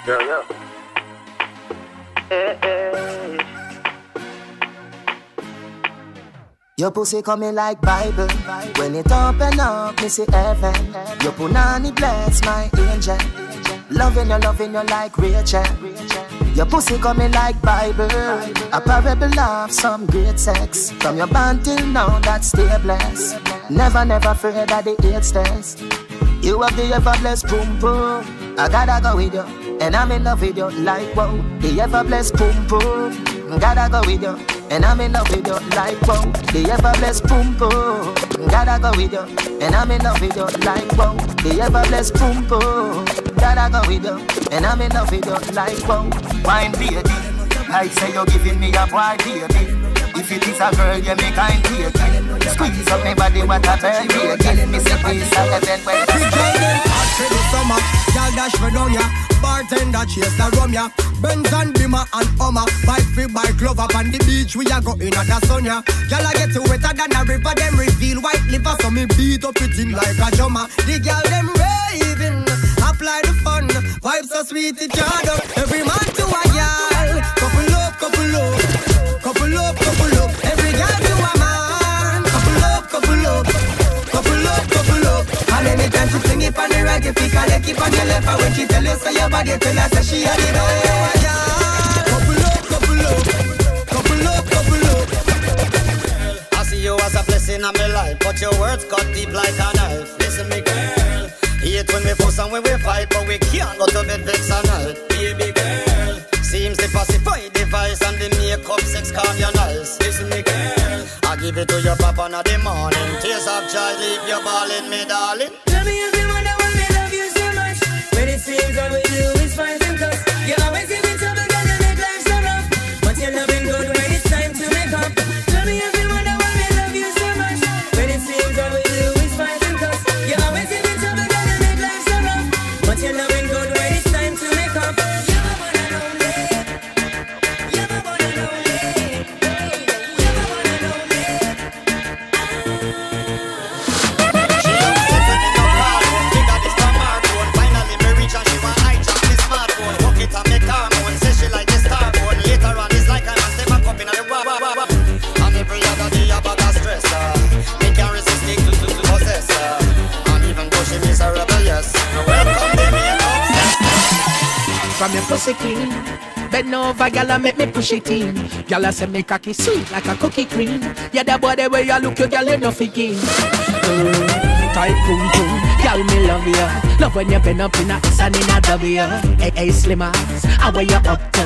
Yeah. Hey, hey. Your pussy coming like Bible. When it open up, me see heaven. Your punani bless my angel. Loving you like Rachel. Your pussy coming like Bible. A parable of some great sex. From your band till now, that's stay blessed. Never afraid of the eight stairs. You have the ever blessed boom boom. I gotta go with you, and I'm in love with you like wow. The ever blessed boom boom. Gotta go with you, and I'm in love with you like wow. The ever blessed boom boom. Gotta go with you, and I'm in love with you like wow. The ever blessed boom boom. Gotta go with you, and I'm in love with you like wow. Wine baby, I say you're giving me a boy baby. If it is a girl, you make kind take it. Squeeze up my body, what a bird take it. Me say please, I heaven when I say hot for the summer, y'all dash for down ya. Bartender chase the rum ya. Benz and Beamer and Hummer. Bike free, bike glove up on the beach. We a go in at the sun ya. Y'all a get wetter than a river. Them reveal white liver, so me beat up it in like a drummer. The girl them raving, apply the fun. Vibes so sweet it yard up. Every man to a girl. Couple up, couple up. Couple up, couple up. Every girl to a man. Couple up, couple up. Couple up, couple up. And anytime she fling it on the right, you pick a leg keep on the left. And when she tell you so your body tell her say she a the best. Couple up, couple up. Couple up, couple up. I see you as a blessing on my life, but your words cut deep like a knife. Listen me girl, hate when we fuss and when we fight, but we can't go to bed vex all night. Baby girl, seems to pacify the vice and the makeup sex calm your nice. Listen me girl, I give it to your papa in the morning. Tears of joy leave you bawling, me darling. Tell me if you wonder why me love you so much. When it seems all we do is fight and cuss. You always give me trouble, girl, you make life so rough. But you're loving good when it's time to make up. Tell me if you wonder why me love you so much. When it seems all we do is fight and cuss. You always give me trouble, girl, you make life so rough. But you're loving good when it's time to make up. From your pussy clean, bend over, gyal, make me push it in. Gyal say me cocky sweet like a cookie cream. Yeah, the body where you look, you gyal you no figgy. Tight boom boom, gyal me love you. Love when you bend up in a S and in a W. Hey slimmers, how where you up to?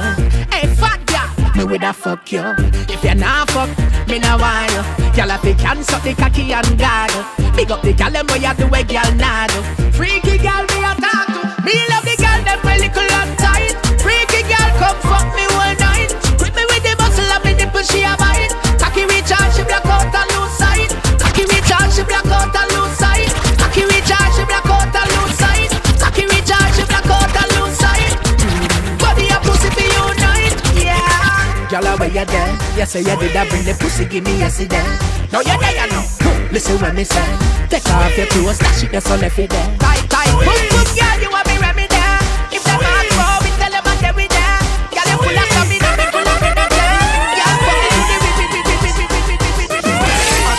Hey fat gyal, me with a fuck you. If you not fuck, me nah want you. Gyal if you can suck the cocky and guard. Big up the gyal them where you do a gyal nah do. Freaky gyal me a talk to. Me love the gyal them my little and tight. Freaky girl, come fuck me all night. Grip me with the muscle and me nipple she a bite. Cocky reach out, she black out and lose sight. Cocky reach out, she black out and lose sight. Cocky reach out, she black out and lose sight. Cocky reach out, she black out and lose sight. Body a pussy for you night, yeah. Girl, where you there? You say you did a bring the pussy, give me yesterday. Now you there, you know. Listen when me say, take off your clothes, dash it, your son if you there. Tight, tight, boom, boom, girl, you want me ready there. If them ask for me, tell them I'm there with there. Girl, you full of stamina, me full of energy. Girl, fuck me to the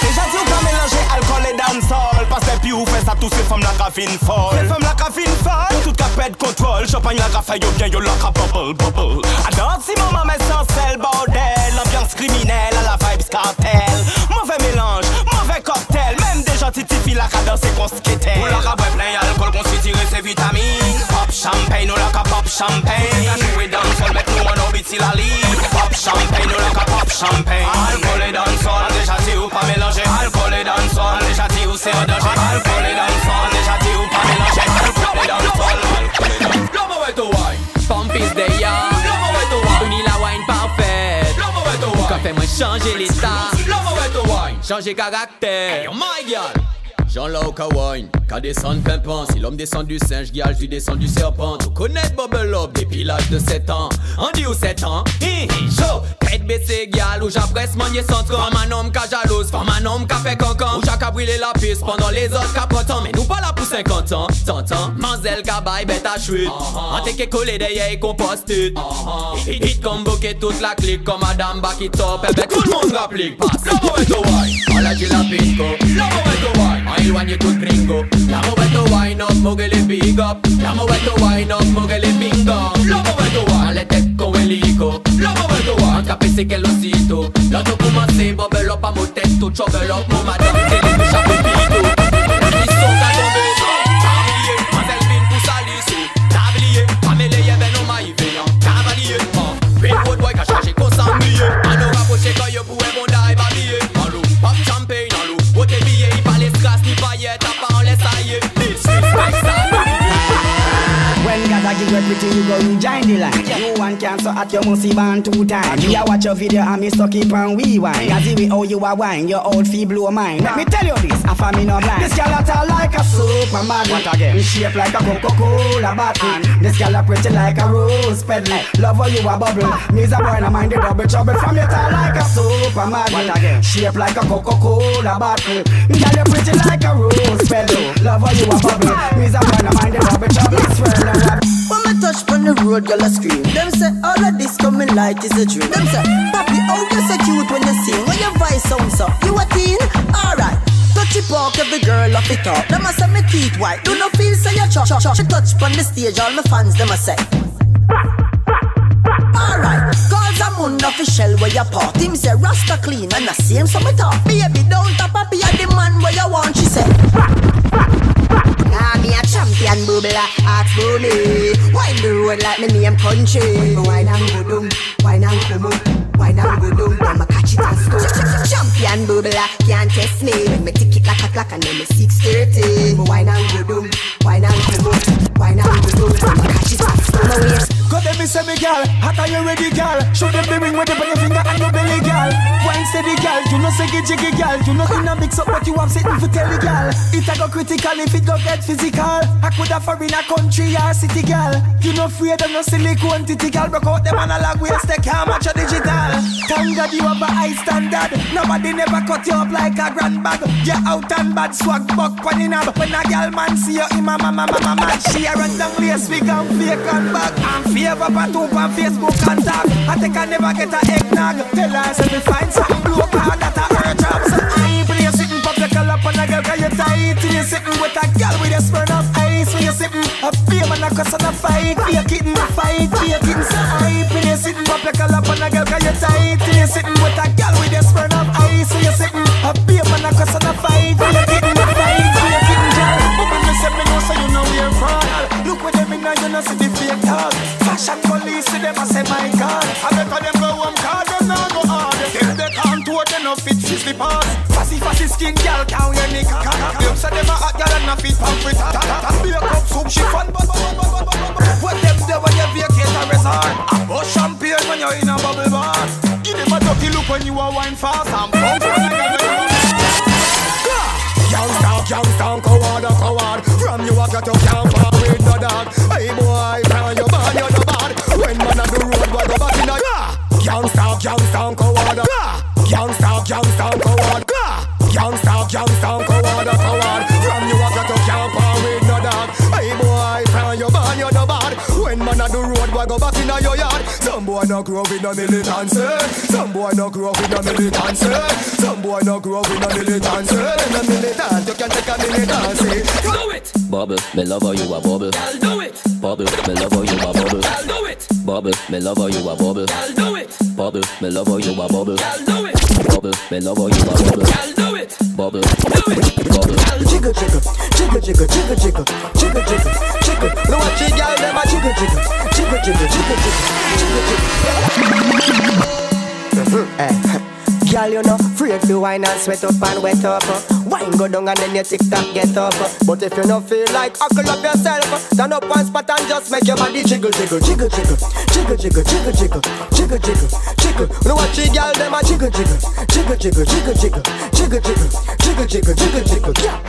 Déjà dit qu'on mélange alcool et dancehall. Parce que puis ou fait ça tous ces femmes la cafine folle. Ces femmes la cafine folle. Tout cas pète contrôle. Champagne la café yo bien yo la bubble bubble. À danse si maman met sans sel bordel. L'ambiance criminelle à la vibes cartel. Mauvais mélange, mauvais cocktail. Même des gentils filles la cadence et qu'on skate. Ou la cabouille plein alcool qu'on s'y tire ses vitamines. Pop champagne ou la ca pop champagne. A jouer dancehall met nous en orbite si la ligne. Pop champagne ou la ca pop champagne. Alcool et dancehall déjà dit ou pas mélanger. Alcool et dancehall déjà dit ou c'est un danger. Alcool et dancehall déjà dit ou pas mélanger. Alcool et dancehall. L'homme va te wine. Pump is the yard. L'homme va te wine. Uni la wine parfaite. L'homme va te wine. Quand fait moi changer l'état. L'homme va te wine. Changer caractère. My girl. Jean là au Kawaii, qu'à descendre pimpant. Si l'homme descend du singe, guial, tu descends du serpent. Tu connais Bubble Up depuis l'âge de 7 ans. On dit ou 7 ans, chaud. Tête baissée, guial, ou j'appresse manier son tronc. Femme un homme qu'a jalouse, femme un homme qu'a fait cancan. Ou j'ac a brûlé la piste pendant les autres qu'a pas temps. Mais nous pas là pour 50 ans, t'entends? Manzel qu'a baille bête à chouette. On t'est collé derrière et composté. Hit comme bouquet toute la clique. Comme Madame Baki top, et ben tout le monde rapplique. Passe, la mauvaise au wine, on l'a dit la pisco. La mauvaise au wine, on éloigne tout gringo. La mauvaise au wine up, mogel les big up. La mauvaise au wine up, mogel les bingo. La mauvaise au wine, les têtes con hélico. La mauvaise au wine, capé c'est qu'elle aussitôt. Là tout commencé, bubble up à mon tête, tout chauvel up, mon madame, télé, me chapeau pito. Ils sont à tomber, tablier, Mazel Vin pour salisser. Tablier, Amélie, ben non maïvé, cavalier. Big road boy qu'a changé consanglier. On nous rapprocher quand y'a pour un bon die babiller. En loup, pop champagne, en loup, haute billet, il pas les strass ni paillettes, à part en laisse ailler. Disrespect ça, when God give you everything, you go rejoin the line. You want cancer at your musty band 2 times. Me a watch your video and me stuck it on rewind. Cause the way how you a wine, your old fee blow mine. Let me tell you this, I find me no blind. This girl a tall like a Superman. What again? Me shape like a Coca-Cola bottle. This girl a pretty like a rose petal. Love how you a bubble. Me's a boy no mind the double trouble. From you tall like a Superman. What again? Shape like a Coca-Cola bottle. Girl you pretty like a rose petal. Love how you a bubble. Me's a boy no mind the double trouble. Swear no. When me touch on the road, girl a scream. Them say all of this coming light is a dream. Them say, Papi, how you so cute when you sing? When your voice sounds up, you a teen? Alright. Touch it park, every girl off it up. Them a say me teeth white. Do no feel say you chop. She touch on the stage, all my fans them a say. Alright. Cause I'm unofficial where you part. Him say Rasta clean and the same so me talk. Baby, don't tap Papi, you the man where you want, she say. Me a champion bubbler, ask for me. Wine the road like me name country. Wine and go down, wine and come up, wine and go down. Then me catch it and stop. Champion bubbler, can't test me. When me tick it like a clock and then me 6:30. Wine and go down, wine and come up, wine and go down. Then me catch it and stop. My waist. Go them me say me girl, hot are you ready girl? Show them the ring with the your finger and your belly girl. Wine steady girl, you know say jiggy girl. You know in a mix up what you have sitting for tell the girl. It a go critical if it go get physical. I could have for in a country or city girl. You know afraid of no silly quantity girl. Broke out them analog waste, they can't match a digital. Thank God you have a high standard. Nobody never cut you up like a grand bag. You out and bad swag buck on the knob. When a girl man see you in mama she a run down lace wig and fake and bag. And favor patoop on Facebook and tag. I think I never get a eggnog. Tell her say me find something blue card that a her job. So I ain't play sitting public all up on a girl cause you tight. You sitting with a girl with a spurn of ice. When you sitting a fame and a cuss and a fight. Be a kitten a fight, be a kitten. So I ain't play sitting public all up on a girl cause you tight. You sitting with a girl with a spurn of ice. When you sitting a fame and a cuss and a fight. Be a kitten a fight, be a kitten girl. But when you say me know so you know we're fraud. Look with them in now you know see the fake dog. Fashion police see them and say my God. I better them go home cause them now go hard. If they can't do it they no fit to sleep on. Fussy skin girl can't wear nigga. Them say them a hot girl and a fit pump with that. Be a cup soup chiffon. What them do when you vacate a resort? A bust champagne when you're in a bubble bar. Give them a dirty look when you a wine fast and pump when you get it. Youngstown, coward. From you a get to camp on with no dog. Hey boy, man, you bad, you no bad. When man on the road, boy, go back in a Youngstown, coward. Youngstown, coward. Youngstown, coward. From you a get to camp on with no dog. Hey boy, man, you bad, you no bad. When man on the road, boy, go back in a your yard. Some boy no grow up in a militancy. Some boy no grow up in a militancy. Some boy no grow up in a militancy. In a militant, you can take a militancy. do it. Bubble, me love how you a bubble. Girl, do it. Bubble, me love how you a bubble. Girl, do it. Bubble, me love how you a bubble. Girl, do it. Bubble, me love how you a bubble. Girl, do it. Bubble, me love how you a bubble. Girl, do it. Bubble, Do it. bubble. Jiggle, jiggle, jiggle, jiggle, jiggle, jiggle, jiggle, jiggle, jiggle. No watch it, girl, them a jiggle, jiggle, jiggle, jiggle, jiggle, jiggle, jiggle, jiggle. Girl, you know, afraid to wine and sweat up and wet up. Wine go down and then your TikTok get up. But if you don't feel like huckle up yourself, stand up one spot and just make your body jiggle, jiggle, jiggle, jiggle, jiggle, jiggle, jiggle, jiggle, jiggle, jiggle, jiggle. You watch the girl them a jiggle, jiggle, jiggle, jiggle, jiggle, jiggle, jiggle, jiggle, jiggle, jiggle, jiggle, jiggle.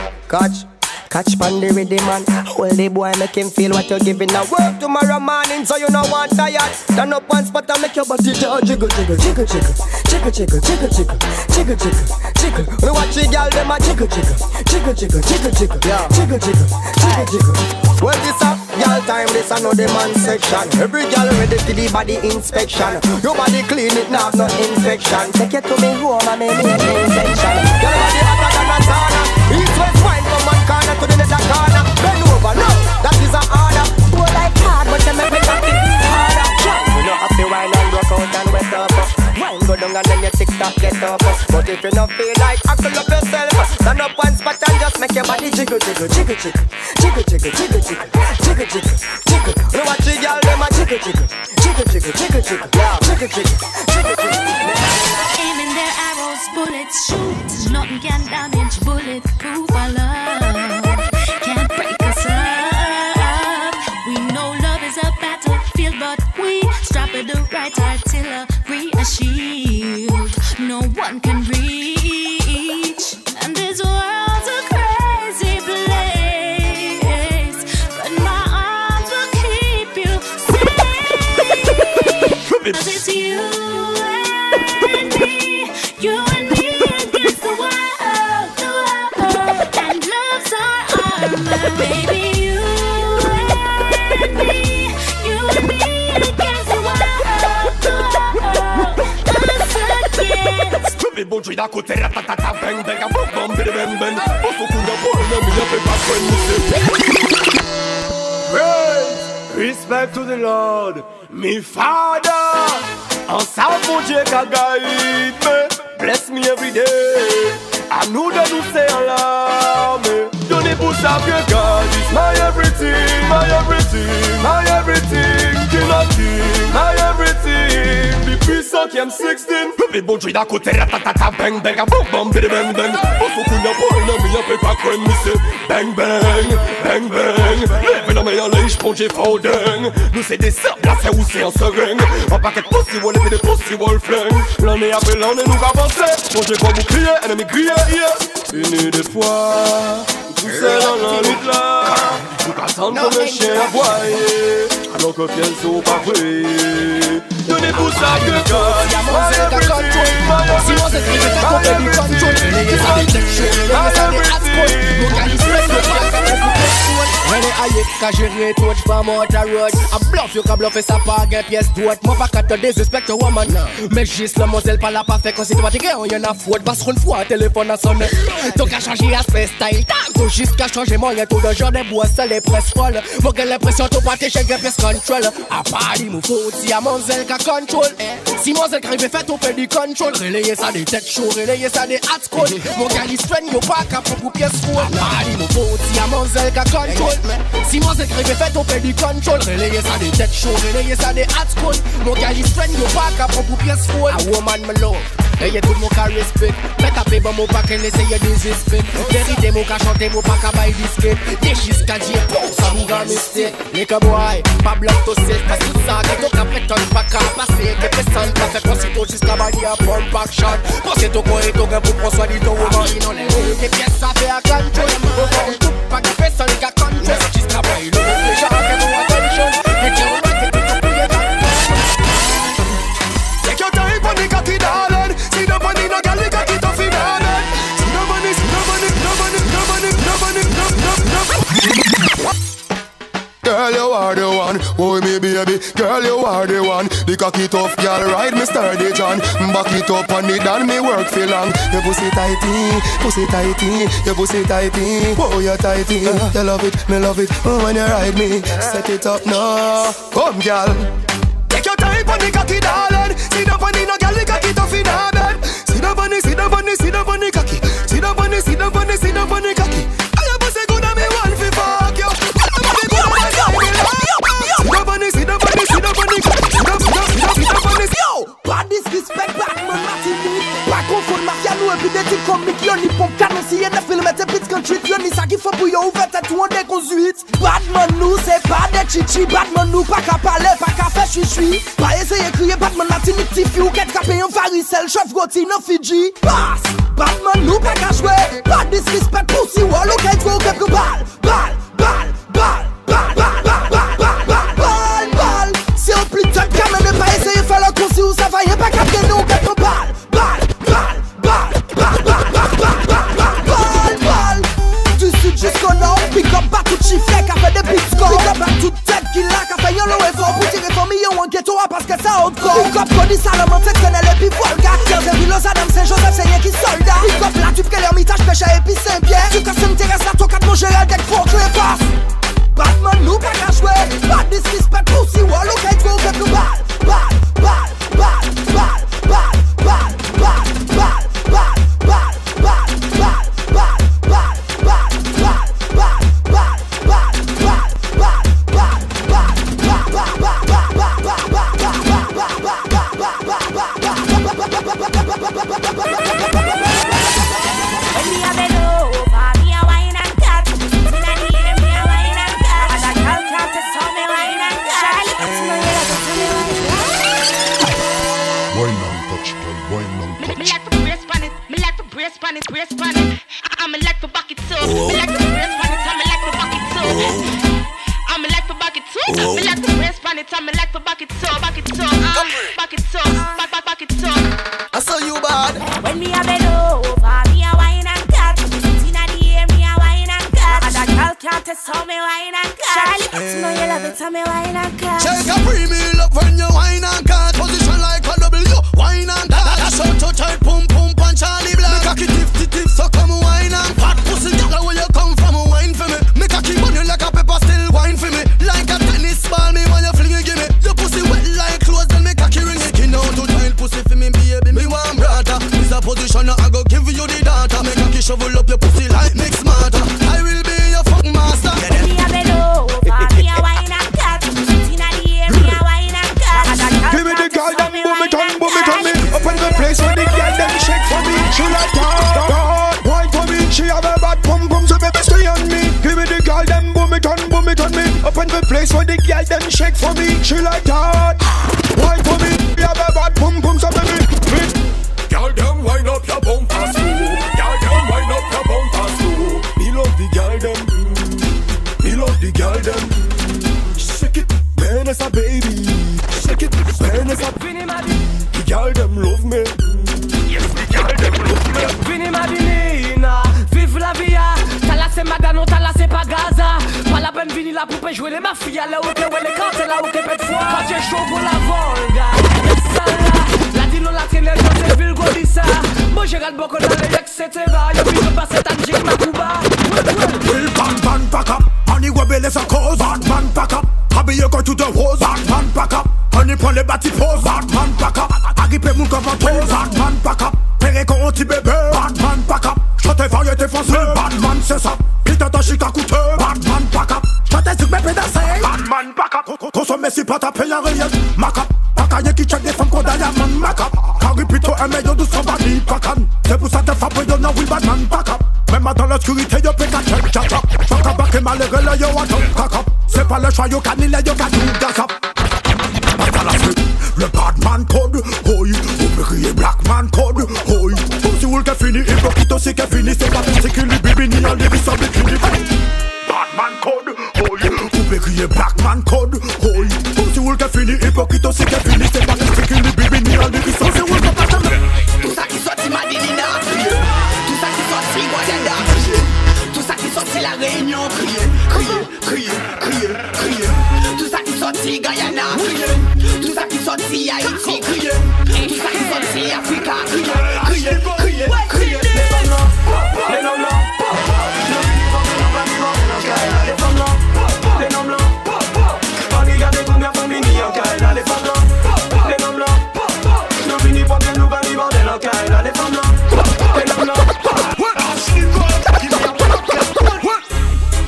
Catch pandy with the man. Hold the boy, make him feel what you're giving. Now work tomorrow morning, so you know one tired. Stand up one spot and make your body jiggle, jiggle, jiggle, jiggle, jiggle, jiggle, jiggle, jiggle, jiggle, jiggle, jiggle. You watch the girl them a jiggle, jiggle, jiggle, jiggle, jiggle, jiggle, jiggle, jiggle, jiggle, jiggle. Well, this a girl time, this a no the man section. Every girl ready for the body inspection. Your body clean, it not no infection. Take it to me home and make me an infection. Your body hotter than a sauna. East west wine from one corner to the other corner. Bend over, no, that is an order. Go like hard, but them make it harder. You know have to wine and rock out and wet up. Wine go down and then your TikTok get up. But if you don't feel like huckle up yourself, stand up one spot and just make your body jiggle, jiggle, jiggle, jiggle, jiggle, jiggle, jiggle, jiggle, jiggle, jiggle, jiggle. You watch the girl them a jiggle, jiggle, jiggle, jiggle, jiggle, jiggle, jiggle, jiggle, jiggle, jiggle. Aiming their arrows, bullets shoot. Nothing can damage, bulletproof our love. Can't break us up. We know love is a battlefield, but we strap it the right artillery, a shield no one can reach. And this world's a crazy place, but my arms will keep you safe. 'Cause it's you and me, you and me against the world, and love's our armor, baby. You and me, you and me against the world, us against. Baby, bon jouer d'un côté, ratatata, bang bang, a boum bam, bidi bam bam. On s'en fout d'un boule, mais y'a fait pas de praise, respect to the Lord, me Father. Ensemble, mon Dieu, qu'a guide me, bless me every day. I know that you say Allah, me. Donnez pour ça que God is my everything, my everything, my everything. King of King, my everything. The puissant qui aime 16. Le bon Dieu d'un côté, ratatata, bang bang, a boum bam, bidi bang bang. On s'en fout d'un boule, mais y'a fait pas quoi, mais c'est bang bang, bang bang. Lève la main en l'air, j'ponge faux dingue. Nous c'est des sables, là c'est où c'est en seringue. Un paquet de possible, et des possible flingues. L'année après l'année, nous avançons. Manger comme bouclier, ennemi grillé. Une des fois, tout seul dans la lutte là. Nous cassons comme un chien aboyé, alors que pieds sont pas vrais. Donnez-vous ça que God, my everything, my Ka jere tout pa motor road. A bluff you ka bluffer ça pas gain pièce droite. Moi pas qu'à te disrespect a woman. Mais juste la moselle pas la pas fait quand c'est toi t'es on y en a faute. Parce qu'une fois téléphone a sonné. Donc à changer aspect style. T'as juste qu'à changer moyen tout de genre des bois ça les presse folle. Moi j'ai l'impression tout pas t'es chez pièce control. A party mou faut si a moselle ka control. Si moselle ka rive fait tout fait du control. Relayer ça des têtes chaud, relayer ça des hot squad. Mon gars il strain yo pas qu'à pour pièce folle. A party mou faut si a moselle ka control. Si moi c'est créé fait on fait du control. Relayer ça des têtes chaudes, relayer ça des hot squad. Mon gars il strain yo pas qu'à pour pièce folle. A woman me love, et y'a tout mon cas respect. Fais taper bon mon pas qu'elle essaye des respect. Vérité mon cas chanter mon pas qu'à bailler disquette. Y'a jusqu'à dire pour ça mon gars mistake. Les cowboys, pas blanc to set. Parce que ça que ton cap prétend pas qu'à passer. Que personne pas fait considérer jusqu'à bailler à bomb back shot. Pensez ton coin et ton gars pour prendre soin de ton woman. Il en est des pièces à faire à control. On va tout pas que personne qui a control. Jusqu'à bailler le déjà que mon attention. Et que on va que tout oublier. Take your time on the cocky darling. See the money no girl the cocky tough in darling. See the money, see the money, no money, no money, no money, no. Girl, you are the one, oh me baby. Girl, you are the one. The cocky tough girl, ride me sturdy John. Back it up on it and me work for long. Your pussy tighty, pussy tighty. Your pussy tighty, oh you tighty. You love it, me love it, when you ride me. Set it up now, come girl. Take your time on the cocky darling. See the bunny no girl, the cocky tough in her bed. See the bunny, see the bunny, see the bunny cocky. See the bunny, see the bunny, see the bunny cocky. I your pussy good and me want fi fuck you. Yo, bad disrespect back, man, Matty. Back up conduite. Batman nous, c'est pas des chichi. Batman nous, pas qu'à parler, pas qu'à faire chui-chui. Pas essayer de crier Batman la timidity ou qu'être capé un varicelle, chef rôti, non Fidji. Passe! Batman nous, pas qu'à jouer. Pas de disrespect pour si wall, ok, trop quelques balles. Balle. Si on plie de tête, quand même, pas essayer de faire le concis ou ça va y pas capter nous, quelques balles. Du sud jusqu'au nord, pick up pas tout chiffre, qu'a fait des big scores. Pick up à toute tête qui l'a, qu'a fait yon l'eau et fort. Pour tirer famille en ghetto, parce que ça haute corps. Pick up Cody Salomon, c'est que les puis Volga. 15 Villos, Adam Saint-Joseph, c'est rien qui soldat. Pick up la tube que l'ermitage pêche à épice Saint-Pierre. Tu casses une terrasse, la toquette, mon gérald, dès qu'il faut que les passe. Batman nous, pas qu'à jouer. Pas de disrespect pour si wall, ok, trop quelques balles. I'ma like for bucket too. Me like the brace pan it, I'ma like for bucket too. I'ma like for bucket too. Me like the brace pan it, I'ma like for bucket too. Bucket too, bucket too. I saw you bad. When me a bend over, me a wine and cut. Inna the air, me a wine and cut. And that girl can't test how me wine and cut. Charlie, you know you love it, how me wine and cut. Shake a premium up when you wine and cut. Position like a W, wine and cut. That's how to tight, pum pum punch Charlie Black. Me cocky tip, so come wine and fat pussy. Girl, where you come from, wine for me. Me cocky money like a pepper, still wine for me. Like a tennis ball, me when you fling it, give me. Your pussy wet like clothes, then me cocky ring it. Skin out to tight pussy for me, baby. Me want brother. This a position, I go give you the data. Me cocky shovel up your pussy like mix matter. I will be your fuck master. Me a bend over, me a wine and cut. Inna the air, me a wine and cut. Give me the girl, them boom it on me. Up in the place where the girl, them shake for me. She like God, wine for me. She have a bad pum pum, so baby stay on me. Give me the girl, them boom it on me. Up in the place where the girl, them shake for me. She like God, wine for me. She have a bad pum pum, so baby. Girl, them wind up your bumper slow. Girl, them wind up your bumper slow. Me love the girl, them. Me love the girl, them. Shake it, man, as a baby. Shake it, man, as a the girl, them love me. Yes, the girl, them love me. Vini Madinina, vive la via. T'as là c'est Magano, t'as là c'est pas Gaza. Pas la peine vini la poupée jouer les mafias. Là où t'es, ouais, les cartes, là où t'es pète foi. Quand t'es chaud pour la Volga, ça là. La dino, la traîne, les gens, Vilgo, dit ça. Moi, j'ai râle beaucoup dans les etc. Y'a vu de passer ta Jig Makuba. Will Batman pack up, honey webble is a cause. Batman pack up, Abby you go to the rose. Batman pack up, honey prend les bâtis pose. Batman pack up, agrippé mon comme un toes. Batman pack up, péré quand on t'y bébé. Batman pack up, j't'ai variété français. Batman c'est ça, putain ta chic à coûteux. Batman pack up, j't'ai sur mes pédassés. Batman pack up, consommé si pas ta paye en réel. Mac up, pacaille qui check des femmes qu'on diamant. Mac up, carré plutôt un meilleur de son body. Pacan, c'est pour ça que t'es fabriqué dans Will Batman pack up. Même dans l'obscurité, yo péka check, check up. J'en cabas que malheureux, là yo attend, cac up. C'est pas le choix, yo canil, là yo gatou, gas up. Dans la suite, le Batman code, oi. Vous criez Blackman code, oi. Si vous le fini, il faut quitter aussi qu'est fini. C'est pas c'est qu'il lui bibi ni en débit sans bikini. Batman code, oi. Vous criez Blackman code, oi. Si vous le fini, il faut quitter aussi qu'est fini. C'est pas c'est qu'il lui bibi ni en débit sans bikini. Tout ça qui sortit Madinina, tout ça qui sortit Guadada, tout ça qui sortit La Réunion, crier. Tout ça qui sortit Guyana, tout ça qui sortit Haïti, crier. Tout ça qui sortit Africa, crier. Les noms là, les femmes là, les noms là, on regarde combien de familles il y a, les femmes là, les noms là, nous finissons pas bien nous valider dans Kaila, les femmes là, les noms là.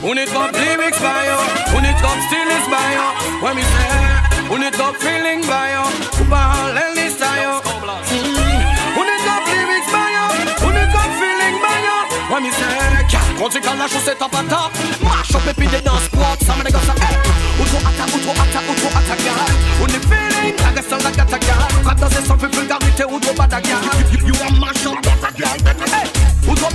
When it got lyrics by you, when it got stillness by you, when me say, when it got feeling by you, about any style. When it got lyrics by you, when it got feeling by you, when me say, Musical la chaussette à patate. Mash up et puis des danses propres. Ça me négocie. Auto attaque, gal. On est feeling, la reste en la gata gal. Quand danser sans vulgarité, auto bada gal. You want mash up, gata gal. Auto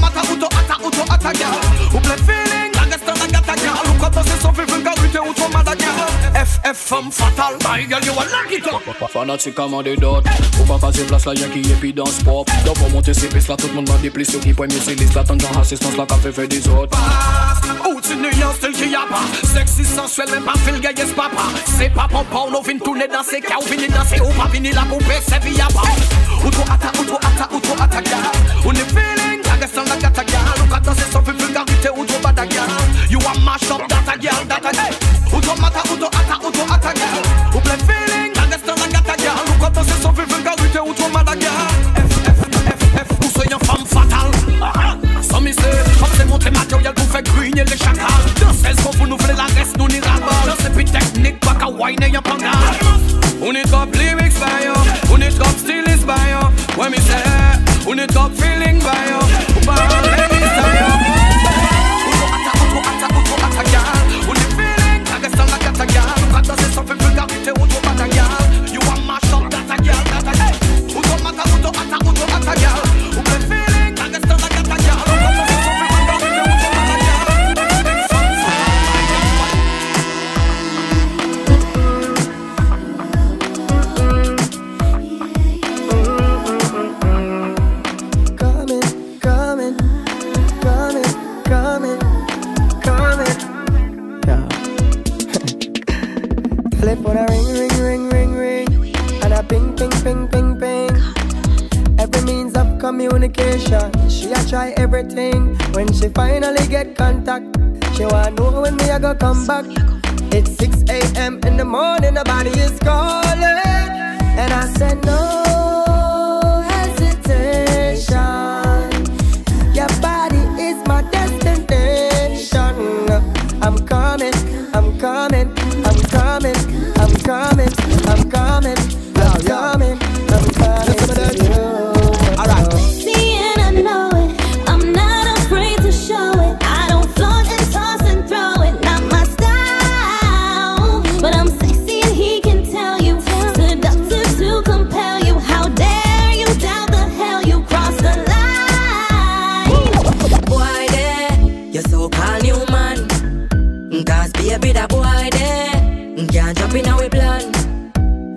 attaque, gal. On play feeling, la reste en la gata gal. Quand danser sans vulgarité, auto bada gal. FF femme fatale, my girl, you are lucky top. Fanatique comme des dots. Faut pas passer place là, y'a qui est puis danse pop. D'abord pour monter ces pistes là, tout le monde va déplier. Ceux qui poignent c'est liste, là, tant de gens assistance là, qu'a fait des autres. Ou tu nuances tel qu'il y a pas. Sexy, sensuel, même pas fil gay, yes papa. C'est pas papa, on vient tourner dans ces cas. Ou venir danser, ou pas venir la poupée, c'est via pas. Auto attaque, on est feeling, la reste en la gata gal. Ou quand danser sans vulgarité, auto bada gal. You want mash up, data gal. Auto attaque, gal. Ou play feeling, la reste en la gata gal. Ou quand danser sans vulgarité, auto bada gal. FF, ou soyez femme fatale. Sans misère, comme c'est montré matériel pour faire grigner les chacals. Dans 16 qu'on vous nous voulez la reste, nous n'ira pas. Dans ces petites techniques, pas qu'à whine et y'a pas gars. On est top lyrics by yo, on est top stylist by yo. When me say, on est top feeling by yo. Ou pas en ladies by yo. Auto attaque, on est feeling, la reste en la gata gal. Quand danser sans vulgarité, auto bada gal. You want mash up, data gal. Auto attaque, gal. Ou play feeling, la reste en la gata gal. Quand danser sans vulgarité, auto bada gal. Telephone a ring, and a ping. Every means of communication, she a try everything. When she finally get contact, she wanna know when me a go come back. It's 6 a.m. in the morning, nobody is calling, and I said no hesitation. Your body is my destination. I'm coming. Alright. See and I know it. I'm not afraid to show it. I don't flaunt and toss and throw it. Not my style. But I'm sexy and he can tell you. Seductive to compel you. How dare you doubt the hell you crossed the line. Boy there, you're so called new man. Cause baby that boy there can't jump in our plan.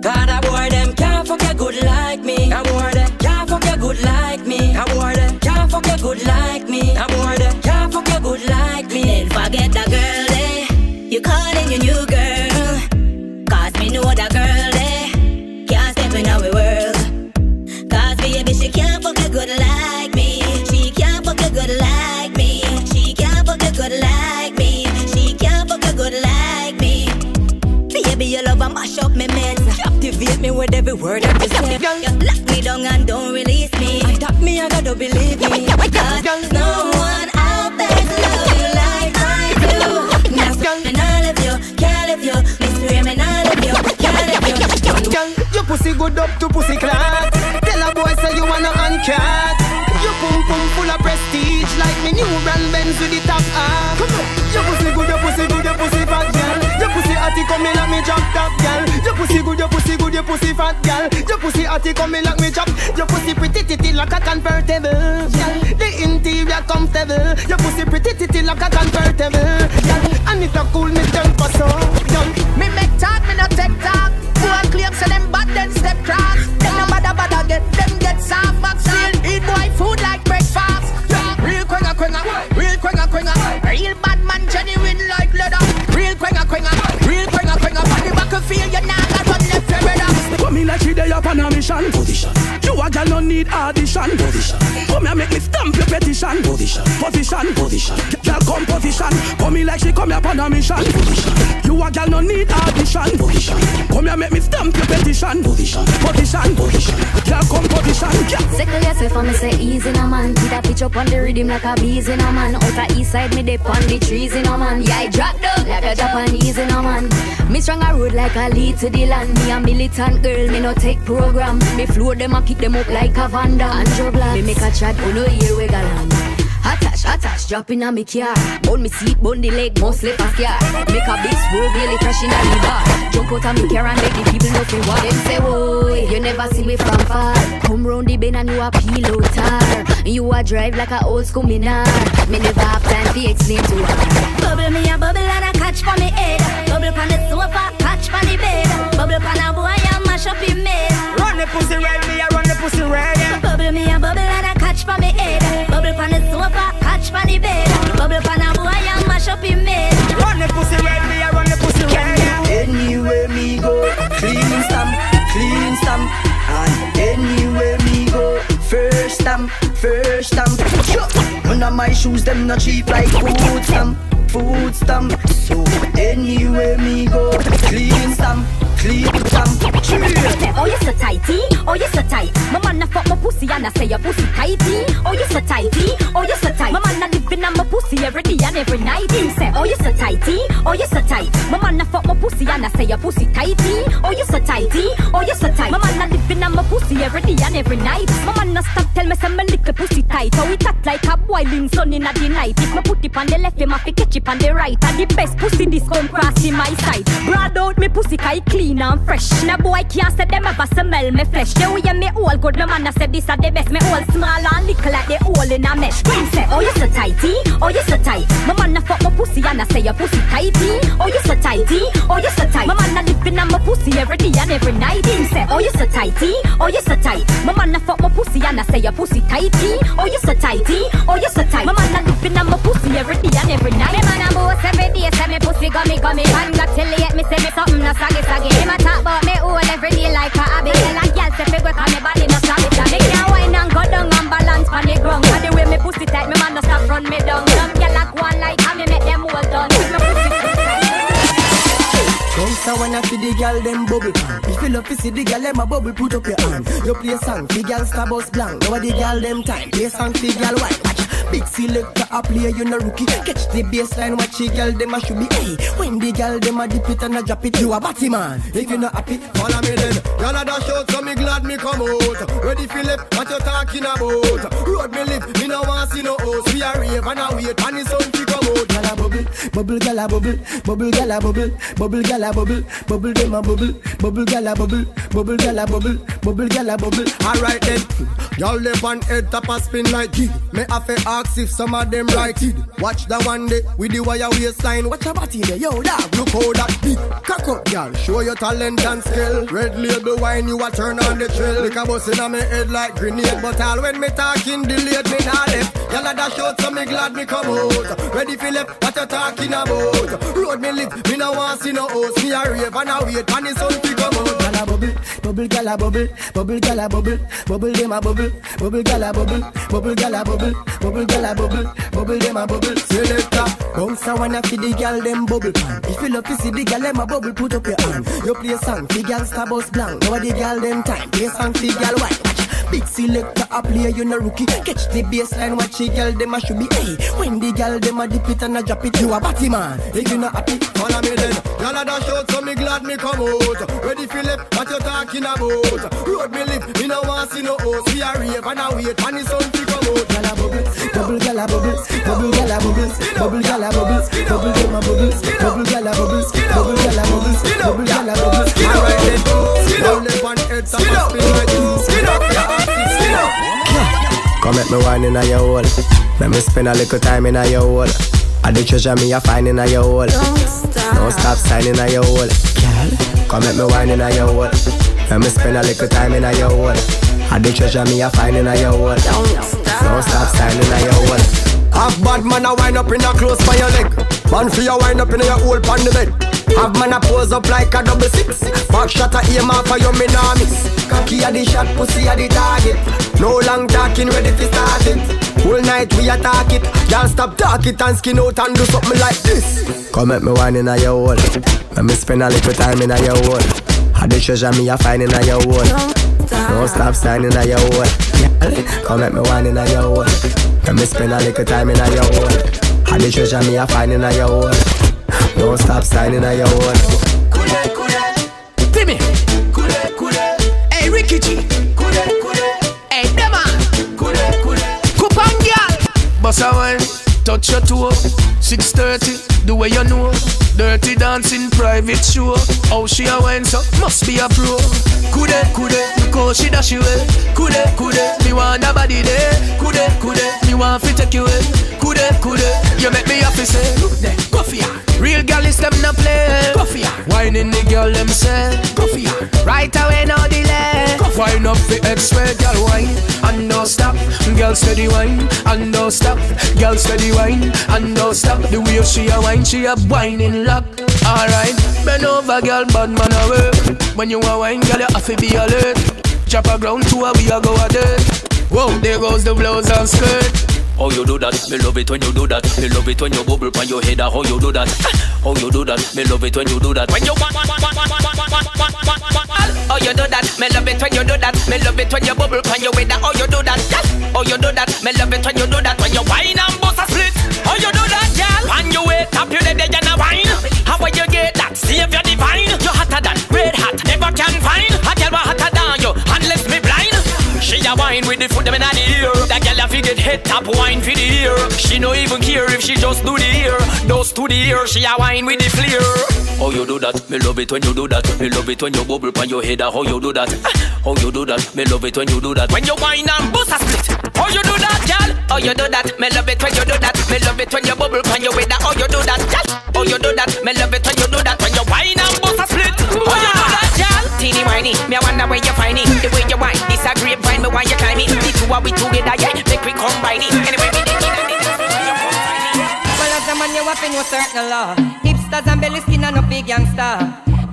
Cause that boy them can't fuck you good like me. That boy them can't fuck you good like me. That boy them can't fuck you good like me. That boy them can't fuck you good like me. Then forget that girl there. You calling your new girl. Cause me know that girl there can't step in our world. Cause baby she can't fuck you good like me. She can't fuck you good like me. She can't fuck you good like me. She can't fuck you good like me. Baby you love and mash up me meds. Captivate me with every word that you say. You lock me down and don't release me. I thought me I gotta believe me. Cause there's no one out there to love you like I do. Now and I love you, can't love you. Mystery and I love you, can't love you. Girl, your pussy good up to pussy class. Tell a boy say you wanna uncat. Your pum full of prestige like me new brand Benz with the top half. Your pussy good, your pussy fat girl. Your pussy atty come in like me drop top girl. Your pussy good, your pussy fat girl. Your pussy atty come in like me drop. Your pussy pretty titty like a convertible. Girl, the interior comfortable. Your pussy pretty titty like a convertible. Girl, and it a cool me temper so. Girl, Me make talk, me no take talk. Boy claim say them bad, then step cross. Then no bada get them get soft vaccine. Eat boy food like breakfast. Real quenga, real quenga. Real bad man genuine like leather. Real quenga. Body back a feel you now got run left your brother. Come in like she day up on a mission. Position. You a girl no need audition. Position. Come here make me stamp your petition. Position. Girl come position. Come in like she come up on a mission. Position. You a girl no need audition. Position. Come here make me stamp your petition. Position. Girl come position. Circle yourself and me say easy no man. Put a pitch up on the rhythm like a bees in a man. Out the east side me dip on the trees in a man. Yeah I drop down like a Japanese in a man. Me strong a road like a lead to the land. Me a militant girl, me no take program. Me float them and kick them up like a Vanda and Jobla. Me make a chat, oh no here we galan. Attach, dropping on me car. Bone me seat, bone the leg, mostly fast car. Make a big swerve, really crashing on the bar. Jump out of me car and make the people know for what them say. Whoa, you never see me from far. Come round the bend and you a pillow tar. You a drive like a old school minar. Me never have time to explain to her. Bubble me a bubble and a catch for me head. Bubble on the sofa, catch for the bed. Bubble on a boy and mash up him head. Run the pussy red, me a run the pussy red. Bubble me a bubble and a catch for me head. Bubble on the sofa, catch for the bed. Bubble on a boy and mash up him head. Run the pussy red, me a run the pussy red. Anywhere me go, clean stamp. And anywhere me go, first stamp. None of my shoes, them not cheap like food stamp. So anywhere me go, clean stamp. Oh, you so tighty, oh, you so tight. My man a fuck my pussy and I say your pussy tighty. Oh, you so tighty, oh, you so tight. My man a living on my pussy every day and every night. He say, oh, you so tighty, oh, you so tight. My man a fuck my pussy and I say your pussy tighty. Oh, you so tighty, oh, you so tight. My man a living on my pussy every day and every night. My man a stop tell me say my little pussy tight. Oh, it act like a boiling sun in the night. If me put it on the left, him have to catch it on the right. And the best pussy this come cross in my side. Broad out me pussy kai clean and fresh. No boy can't say them ever smell me flesh. They way me all good, no man a say this are the best. Me all small and little like they all in a mesh. Queen say, oh you so tighty, oh you so tight. My man a fuck my pussy and I say your pussy tighty. Oh you so tighty, oh you so tight. My man a living on my pussy every day and every night. He say, oh you so tighty, oh you so tight. My man a fuck my pussy and I say your pussy tighty. Oh you so tighty, oh you so tight. My man a living on my pussy every day and every night. Me man a boss every day say me pussy gummy. Man got till late me say me something no saggy. Him a talk about me all every day like a hobby. Like girl say fi work on me body no stop it. Me can't whine and go down and balance on the ground. And the way me pussy tight, me man no stop run me down. Some girl a go on like how me make them all done. With me pussy tight. Bounce a wanna see the girl them bubble. If you love to see the girl them a bubble, put up your hand. You play song, the girl star bus blank. Now the girl them time, play song, the girl white. Big selector a player, you no rookie. Catch the baseline, watch the girl them a should be. Hey, when the girl them a dip it and a drop it, you a batty man. If you not happy, follow me then. Y'all a dash out, so me glad me come out. Ready Philip, what you talking about? Road me live, me no want see no host. We a rave and a wait, and the sun to come out. Gyal a bubble, bubble gyal a bubble, bubble gyal a bubble, bubble gyal a bubble, bubble them a bubble, bubble gyal a bubble, bubble gyal a bubble, bubble gyal a bubble. Alright then, y'all live on head top a spin like kid. Me have to ask if some of them right it. Watch the one day with the wire waistline. Watch your body there, yo dog. Look how that big cock up, y'all. Show your talent and skill. Red label wine, you a turn on the trail. Like a bus in my head like grenade. But all when me talking delayed, me not left. Y'all a dash out, so me glad me come out. Ready for left, what you talking about? Road me live, me no want see no host. Me a rave and a wait, and the sun to come out. Gyal a bubble, bubble gyal a bubble, bubble gyal a bubble, bubble them a bubble, bubble gyal a bubble, bubble gyal a bubble, bubble gyal a bubble, bubble them a bubble. Selector, bounce a wanna see the girl them bubble. If you love to see the girl them a bubble, put up your hand. You play song, the girl star bus blank. Now the girl them time, play song, the girl white. Big selector a player, you no rookie. Catch the baseline, watch the girl them a should be. Hey, when the girl them a dip it and a drop it, you a batty man. If you not happy, follow me then. Y'all a dash out, so me glad me come out. Ready Philip, what you talking about? Road me live, me no want see no host. We a rave and a wait, and the sun to come out. Gyal a bubble, bubble gyal a bubble, bubble gyal a bubble, bubble gyal a bubble, bubble them a bubble, bubble gyal a bubble, bubble gyal a bubble, bubble gyal a bubble. Alright then, y'all live on head top a spin like this. Skin up, skin up. Come make me wine in a your hole. Let me spend a little time in a your hole. I the treasure me a find in a your hole. Don't stop signing a your hole. Come make me wine in a your hole. Let me spend a little time in a your hole. I the treasure me a find in a your hole. Don't stop signing a your hole. Have bad man a wind up in a close by your leg. Man for your wind up in your hole pan the bed. Have man a pose up like a 6-6. Back shot a aim off for your me nah miss. Cocky a the shot, pussy a the target. No long talking, ready to start it. Whole night we attack it. Y'all stop talk it and skin out and do something like this. Come make me wine in a your hole. Let me spend a little time in a your hole. I the treasure me a find in a your hole. Don't stop signing a your hole. Come make me wine in a your hole. Let me spend a little time in a your hole. I the treasure me a find in a your hole. Don't stop signing a your hole. Timmy. Hey Ricky G. Hey Dema. Coupon girl. Bossa your toe. 6:30, the way you know. Dirty dancing, private show. How she a wine so, must be a pro. Coulda, look how she dash you away. Coulda, me want a body there. Coulda, me want to take you away. Coulda, you make me happy say. Look there, go for ya. Real girl is them no play. Go for ya. Whining the girl them say. Go for ya. Right away, no delay. Wine up the X-ray, girl wine and no stop. Girl steady wine and no stop. Girl steady wine and no stop. The way she a wine, she a whining lock. Alright, bend over, girl, bad man away. When you a wine, girl, you have to be alert. Chop a ground to a we a go a dirt. Whoa, there goes the blouse and skirt. How you do that? Me love it when you do that. Me love it when you bubble on your head. How you do that? How you do that? Me love it when you do that. When you how you do that? Me love it when you do that. Me love it when you bubble on your head. How you do that? How you do that? Me love it when you do that. When you whine and bust a split. How you do that, girl? When you wake up, you let the girl whine. How will you get that? Savior divine. You hotter than red hot. Never can find a girl hotter than you. Unless me blind. She a wine with the foot them in the ear. That girl a fi get head top wine for the ear. She no even care if she just do the ear. Those to the ear, she a wine with the flair. How you do that? Me love it when you do that. Me love it when you bubble on your head. How you do that? How you do that? Me love it when you do that. When you wine and bust a split. How you do that, girl? How you do that? Me love it when you do that. Me love it when you bubble on your head. How you do that, girl? How you do that? Me love it when you do that. When you wine and bust a split. How you do that, girl? Teeny whiny, me I wonder where you find it. The way you wine, this a grapevine. Me why you climb it. The two are we together, yeah. Make we combine it. Anyway, we dig it. Well, as a man you have to know certain law. Hipsters and belly skin and no big youngster.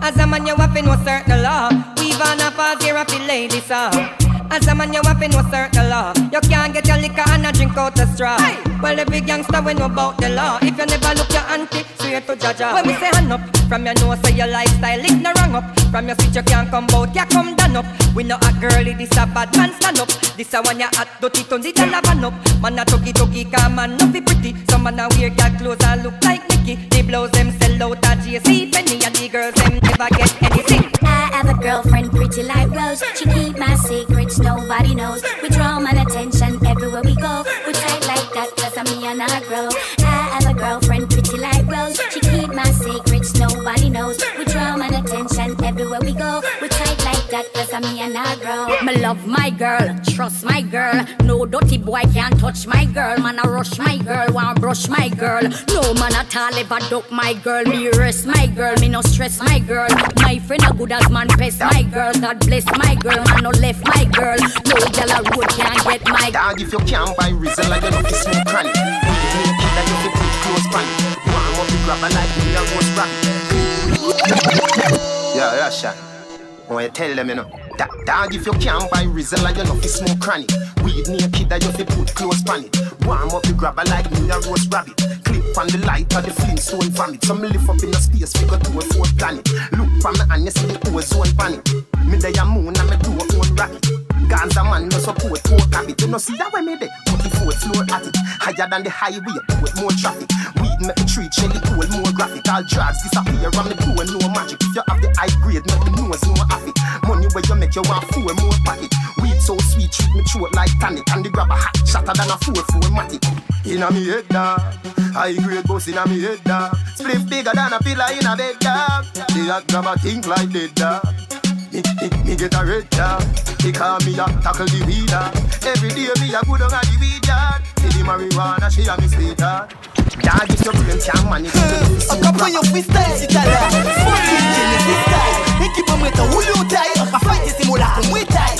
As a man you have to know certain law. We've on a pause here a feel ladies As a man you have to know certain law. You can't get your liquor and a drink out the straw. Well, the big youngster we know about the law. If you never look your auntie, straight to Jaja. When we say hand up, from your nose say your lifestyle is no wrong up. From your seat you can't come out, you come down up. We know a girlie, this a bad man stand up. This a one you hot, dirty tons, it a lavan up. Man a tuggy, come man no be pretty. Some man a wear girl clothes and look like Mickey. The blouse them sell out at JC Penny. And the girls them never get anything. I have a girlfriend pretty like Rose. She keep my secrets, nobody knows. We draw my attention everywhere we go. We tight like that cause I'm me and I grow. I have a girlfriend pretty like Rose. She keep my secrets, nobody knows. We draw my attention everywhere we go. We tight like that cause I'm me and I grow. Me love my girl, trust my girl. No dirty boy can't touch my girl. Man I rush my girl, want brush my girl. No man at all ever duck my girl. Me rest my girl, me no stress my girl. My friend a good as man pest my girl. God bless my girl, man no left my girl. No girl a road can't get my dog. If you can't buy reason like you know this smoke cranny. That you fi put close pan. Warm up the grabber like me a roast rabbit. Yeah, Russia. When you tell them you know. Dog, if you can't buy reason like you know fi smoke cranny. Weed naked that you fi put close pan it. Warm up the grabber like me a roast rabbit. Clip on the light of the Flintstone vomit. So me lift up in the space figure to a fourth planet. Look for me and you see the ozone panic. Me day a moon and me do a own rocket. Gaza man no support poor habit. You know see that way me there 44th floor at it. Higher than the highway, put more traffic. Weed make the tree Shelly cool, more graphic. All drugs disappear and me doing no magic. If you have the high grade, make me nose no happy. Money where you make you want 4 more pocket. Weed so sweet, treat me throat like tonic. And the grabber hot, shatter than a 4 matic. Inna me head dog, high grade boss inna me head dog. Spliff bigger than a pillar in a bed dog. The hot grabber think like dead dog. Me get a red dog. He call me a tackle the weed dog. Every day me a go down a the weed dog. See the marijuana she a me sweet dog. Dog if your brain can't manage it. Accompagne your freestyle si t'as l'air. Sporting Genesis style. Équipe meta ou l'eau taille. A fight esse mola com muay thai.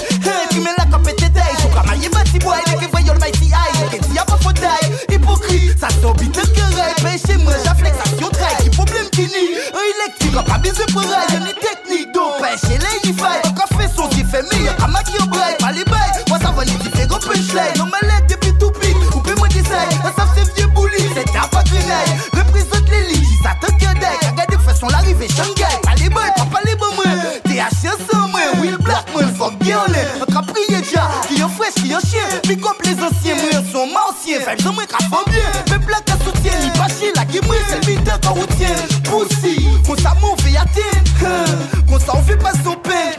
Tu me la capete taille. Tu comme aïe bati boy. Les que voyons le mighty eye. Que t'y a pas faute taille. Hypocrite. Ça s'obite le querelle. Pêche moi j'afflexion traille. Qui problème fini. Un électrique. A pas besoin pour rail. Y'en est technique. Donc pêche et les faille. Un café son qui fait meilleur. A maquille au braille. Pas les bails. Moi ça va les fait gros punchline. Non mais l'aide depuis tout pique. Coupez-moi des sailles. Un savent c'est vieux bouli. C'est un pas grenaille. Représente les lits. Si ça te quedec. Regardez façon l'arrivée Shanghai. Pas les bails. Pas les bons moins. T'es à chien sans moi. Will Blackman. Fuck bien on est. Notre prié déjà. Qui en fraîche, qui en chien. Pick up les anciens. Moi sont anciens. Fait le moins qu'à fond bien. Mais plaque à soutien. Li pas chier. La qui moi c'est le vide quand on tient. Pussy. Qu'on ça m'en fait atteindre. Qu'on ça on fait pas son peine.